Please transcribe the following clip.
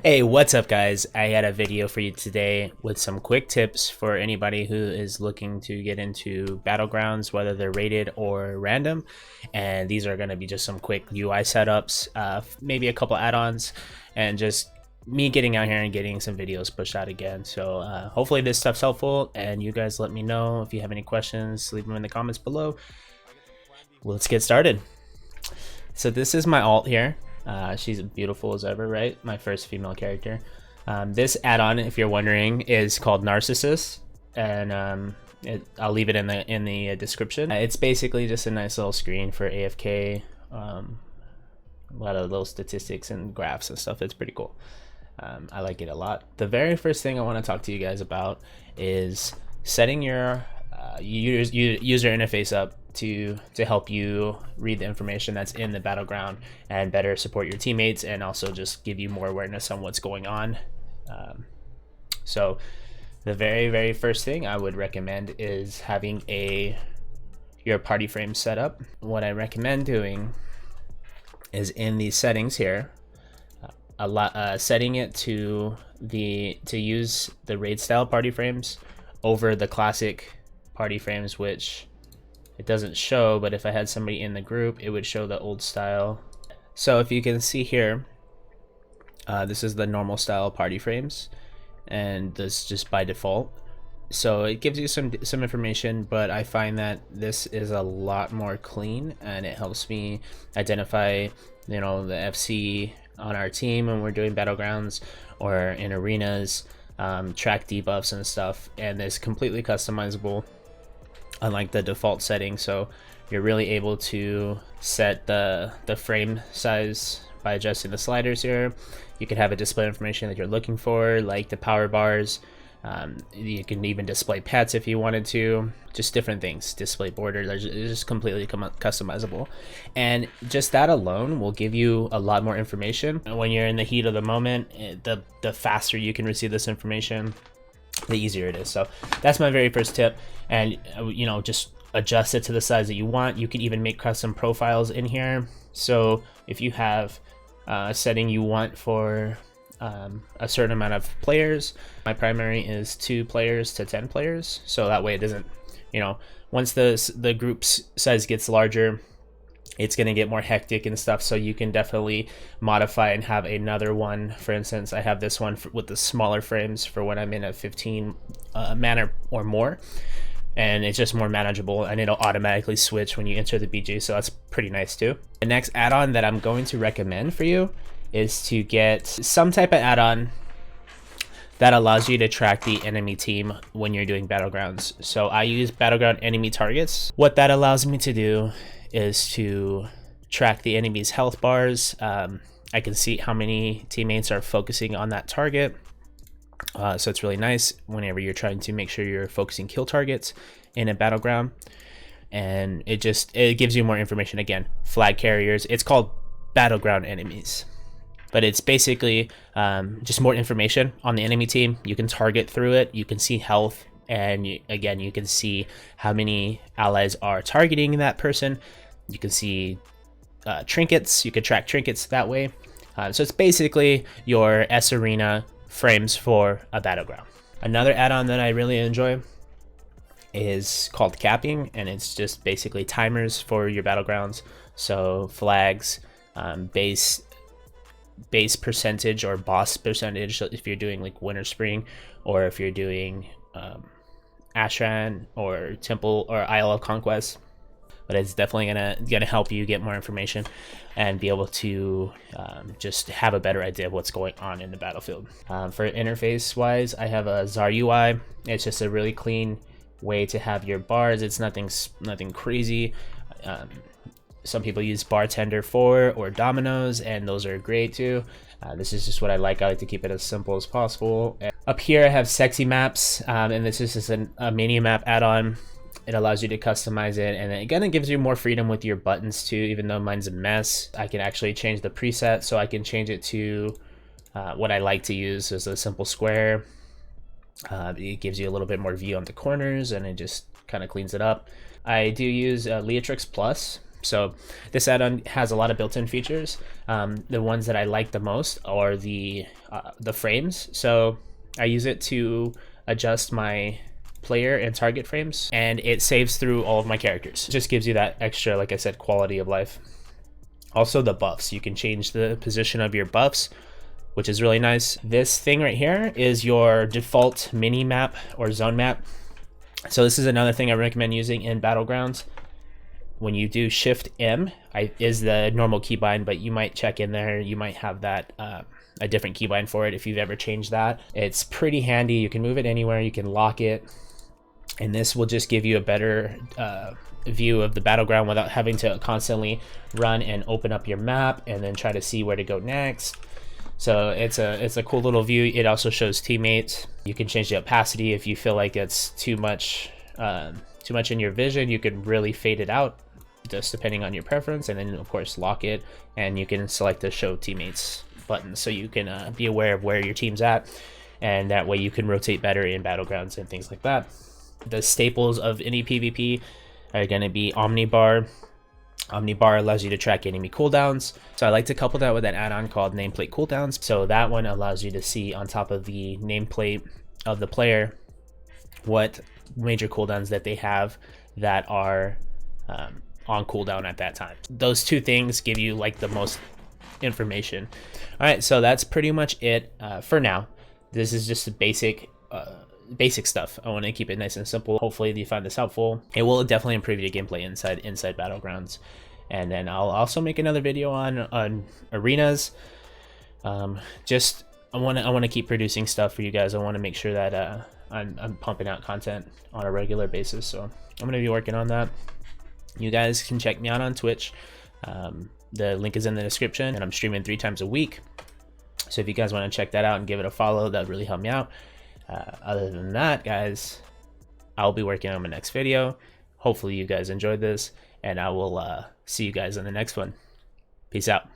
Hey, what's up guys? I had a video for you today with some quick tips for anybody who is looking to get into Battlegrounds, whether they're rated or random. And these are going to be just some quick UI setups, maybe a couple add-ons, and just me getting out here and getting some videos pushed out again. So hopefully this stuff's helpful, and you guys let me know if you have any questions. Leave them in the comments below. Let's get started. So this is my alt here. She's beautiful as ever, right? My first female character. This add-on, if you're wondering, is called Narcissus, and I'll leave it in the description. It's basically just a nice little screen for AFK. A lot of little statistics and graphs and stuff. It's pretty cool. I like it a lot. The very first thing I want to talk to you guys about is setting your user interface up to help you read the information that's in the battleground and better support your teammates, and also just give you more awareness on what's going on. So the very first thing I would recommend is having your party frame set up. What I recommend doing is in the settings here, setting it to use the raid style party frames over the classic party frames, which it doesn't show, but if I had somebody in the group, it would show the old style. So if you can see here, this is the normal style party frames, and this just by default. So it gives you some information, but I find that this is a lot more clean, and it helps me identify, the FC on our team when we're doing battlegrounds or in arenas, track debuffs and stuff, and it's completely customizable, unlike the default setting. So you're really able to set the frame size by adjusting the sliders here. You can have it display information that you're looking for, like the power bars. You can even display pets if you wanted to, just different things. Display border, it's just completely customizable, and just that alone will give you a lot more information. When you're in the heat of the moment, the faster you can receive this information, the easier it is. So that's my very first tip, and just adjust it to the size that you want. You can even make custom profiles in here. So if you have a setting you want for a certain amount of players, my primary is 2 players to 10 players, so that way it doesn't, once the group size gets larger, it's going to get more hectic and stuff. So you can definitely modify and have another one. For instance, I have this one with the smaller frames for when I'm in a 15 mana or more, and it's just more manageable, and it'll automatically switch when you enter the BG, so that's pretty nice too. The next add-on that I'm going to recommend for you is to get some type of add-on that allows you to track the enemy team when you're doing battlegrounds. So I use Battleground enemy targets. What that allows me to do is to track the enemy's health bars. I can see how many teammates are focusing on that target. So it's really nice whenever you're trying to make sure you're focusing kill targets in a battleground. And it gives you more information. Again, flag carriers. It's called BattleGroundEnemies, but it's basically just more information on the enemy team. You can target through it. You can see health. And again, you can see how many allies are targeting that person. You can see trinkets. You can track trinkets that way. So it's basically your S Arena frames for a battleground. Another add-on that I really enjoy is called capping, and it's just basically timers for your battlegrounds. So flags, base percentage or boss percentage, if you're doing like Winter Spring, or if you're doing Ashran or Temple or Isle of Conquest. But it's definitely gonna help you get more information and be able to just have a better idea of what's going on in the battlefield. For interface wise, I have a XarUI. It's just a really clean way to have your bars. It's nothing crazy. Some people use Bartender 4 or Dominoes, and those are great too. This is just what I like. I like to keep it as simple as possible. And up here I have SexyMaps, and this is just a mini map add-on. It allows you to customize it, and it kind of gives you more freedom with your buttons too. Even though mine's a mess, I can actually change the preset, so I can change it to what I like to use as a simple square. It gives you a little bit more view on the corners, and it just kind of cleans it up. I do use Leatrix Plus. So this add-on has a lot of built-in features. The ones that I like the most are the frames. So I use it to adjust my player and target frames, and it saves through all of my characters. It just gives you that extra, like I said, quality of life. Also the buffs, you can change the position of your buffs, which is really nice. This thing right here is your default mini map or zone map. So this is another thing I recommend using in Battlegrounds. When you do Shift M is the normal keybind, but you might check in there, you might have that a different keybind for it if you've ever changed that. It's pretty handy. You can move it anywhere, you can lock it, and this will just give you a better view of the battleground without having to constantly run and open up your map and then try to see where to go next. So it's a cool little view. It also shows teammates. You can change the opacity if you feel like it's too much in your vision. You can really fade it out, just depending on your preference, and then of course lock it, and you can select the show teammates button so you can be aware of where your team's at, and that way you can rotate better in battlegrounds and things like that. The staples of any PvP are going to be OmniBar. OmniBar allows you to track enemy cooldowns, so I like to couple that with an add-on called NamePlateCooldowns. So that one allows you to see on top of the nameplate of the player what major cooldowns that they have that are on cooldown at that time. Those two things give you like the most information. All right, so that's pretty much it for now. This is just a basic stuff. I want to keep it nice and simple. Hopefully you find this helpful. It will definitely improve your gameplay inside Battlegrounds. And then I'll also make another video on arenas. I want to keep producing stuff for you guys. I want to make sure that I'm pumping out content on a regular basis. So I'm going to be working on that. You guys can check me out on Twitch. The link is in the description, and I'm streaming 3 times a week. So if you guys want to check that out and give it a follow, that would really help me out. Other than that, guys, I'll be working on my next video. Hopefully you guys enjoyed this, and I will see you guys in the next one. Peace out.